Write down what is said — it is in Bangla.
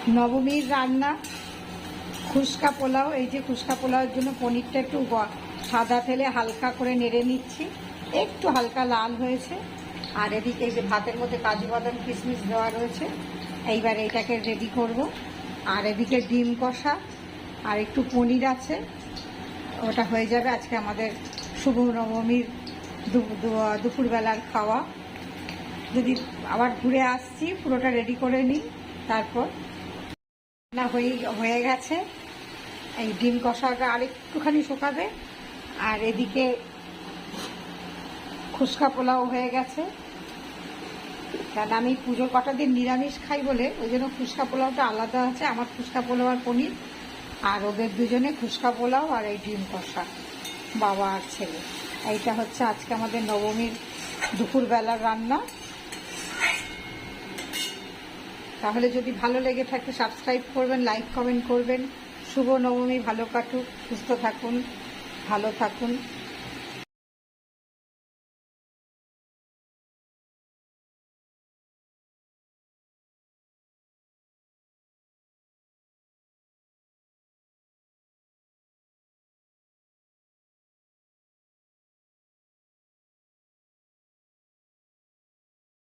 নবমীর রান্না খুশকা পোলাও। এই যে খুশকা পোলাওয়ের জন্য পনিরটা একটু সাদা তেলে হালকা করে নেড়ে নিচ্ছি, একটু হালকা লাল হয়েছে। আর এদিকে এই যে ভাতের মধ্যে কাজু বাদাম কিশমিশ দেওয়া রয়েছে, এইবার এইটাকে রেডি করব। আর এদিকে ডিম কষা আর একটু পনির আছে, ওটা হয়ে যাবে আজকে আমাদের শুভ নবমীর দুপুরবেলার খাওয়া। যদি আবার ঘুরে আসছি, পুরোটা রেডি করে নিই, তারপর না হয়ে গেছে। এই ডিম কষাটা আর একটুখানি শুকাবে, আর এদিকে খুশকা পোলাও হয়ে গেছে। কারণ আমি পুজোর কটা দিন নিরামিষ খাই বলে ওই জন্য খুশকা পোলাওটা আলাদা আছে। আমার খুশকা পোলাও আর পনির, আর ওদের দুজনে খুশকা পোলাও আর এই ডিম কষা, বাবা আর ছেলে। এইটা হচ্ছে আজকে আমাদের নবমীর দুপুরবেলার রান্না। তাহলে যদি ভালো লেগে থাকে সাবস্ক্রাইব করবেন, লাইক কমেন্ট করবেন। শুভ নবমী, ভালো কাটুক, সুস্থ থাকুন, ভালো থাকুন।